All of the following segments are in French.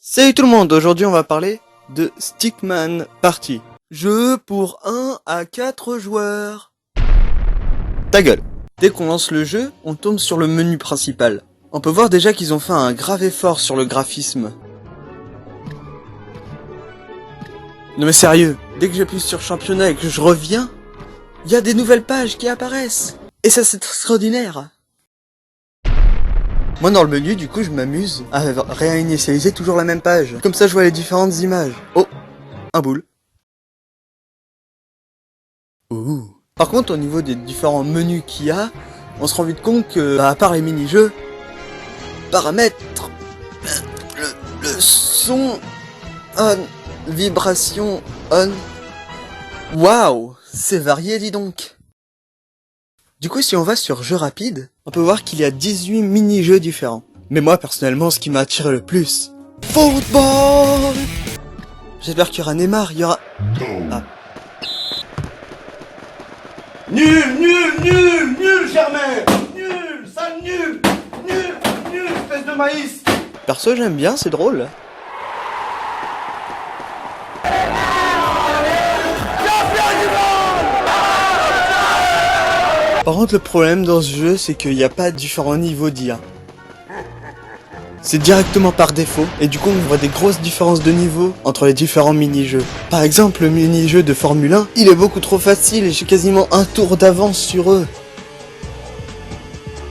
Salut tout le monde, aujourd'hui on va parler de Stickman Party. Jeu pour 1 à 4 joueurs. Ta gueule. Dès qu'on lance le jeu, on tombe sur le menu principal. On peut voir déjà qu'ils ont fait un grave effort sur le graphisme. Non mais sérieux, dès que j'appuie sur championnat et que je reviens, il y a des nouvelles pages qui apparaissent. Et ça c'est extraordinaire. Moi dans le menu, du coup, je m'amuse à réinitialiser toujours la même page. Comme ça, je vois les différentes images. Oh, un boule. Ouh. Par contre, au niveau des différents menus qu'il y a, on se rend vite compte que, à part les mini-jeux, paramètres, le son, on, vibration, on. Waouh, c'est varié, dis donc. Du coup, si on va sur jeux rapides, on peut voir qu'il y a 18 mini-jeux différents. Mais moi, personnellement, ce qui m'a attiré le plus... Football! J'espère qu'il y aura Neymar, il y aura... Ah. Nul, Germain! Nul, sale nul, espèce de maïs! Perso, j'aime bien, c'est drôle. Par contre, le problème dans ce jeu, c'est qu'il n'y a pas différents niveaux d'IA. C'est directement par défaut, et du coup on voit des grosses différences de niveau entre les différents mini-jeux. Par exemple, le mini-jeu de Formule 1, il est beaucoup trop facile et j'ai quasiment un tour d'avance sur eux.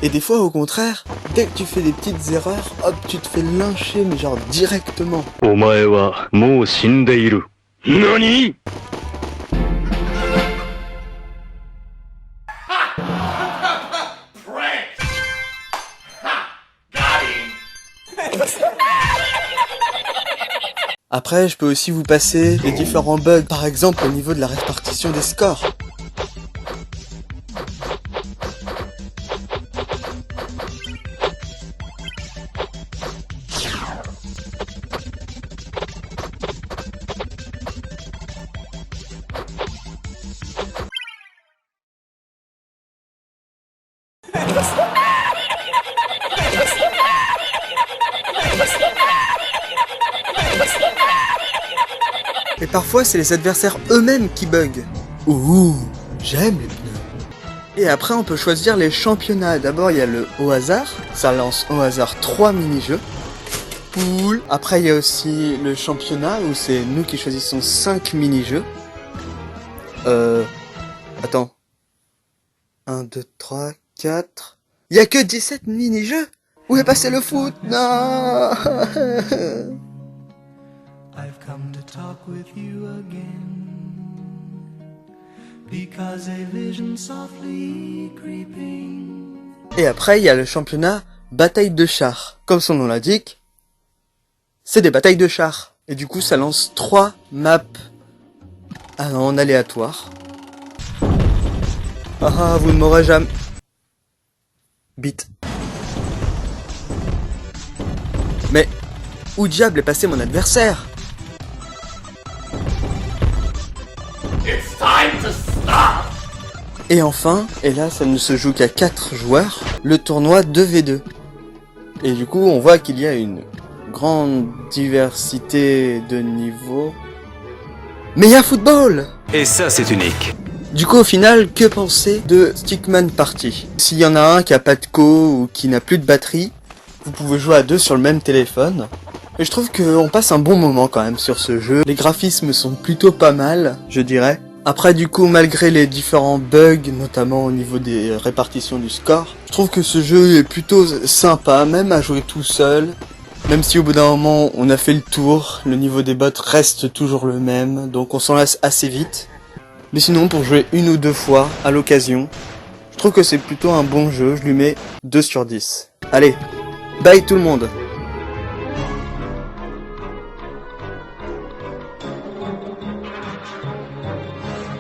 Et des fois, au contraire, dès que tu fais des petites erreurs, hop, tu te fais lyncher, mais genre directement. Omae wa mou shindeiru. Nani? Après, je peux aussi vous passer les différents bugs, par exemple au niveau de la répartition des scores. Et parfois, c'est les adversaires eux-mêmes qui bug. Ouh, j'aime les pneus. Et après, on peut choisir les championnats. D'abord, il y a le au hasard. Ça lance au hasard 3 mini-jeux. Poule. Après, il y a aussi le championnat où c'est nous qui choisissons 5 mini-jeux. Attends. 1, 2, 3, 4... Il y a que 17 mini-jeux. Où est passé le foot? Non. I've come to talk with you again, because a vision softly creeping. Et après, il y a le championnat bataille de chars. Comme son nom l'indique, c'est des batailles de chars. Et du coup, ça lance 3 maps en aléatoire. Ah, vous ne m'aurez jamais... Bite. Mais, où diable est passé mon adversaire? It's time to stop! Et enfin, et là ça ne se joue qu'à 4 joueurs, le tournoi 2v2. Et du coup on voit qu'il y a une grande diversité de niveaux. Mais il y a football! Et ça, c'est unique. Du coup au final, que penser de Stickman Party? S'il y en a un qui a pas de co ou qui n'a plus de batterie, vous pouvez jouer à 2 sur le même téléphone. Et je trouve qu'on passe un bon moment quand même sur ce jeu. Les graphismes sont plutôt pas mal, je dirais. Après du coup, malgré les différents bugs, notamment au niveau des répartitions du score, je trouve que ce jeu est plutôt sympa, même à jouer tout seul. Même si au bout d'un moment, on a fait le tour, le niveau des bots reste toujours le même, donc on s'en lasse assez vite. Mais sinon, pour jouer 1 ou 2 fois, à l'occasion, je trouve que c'est plutôt un bon jeu, je lui mets 2 sur 10. Allez, bye tout le monde!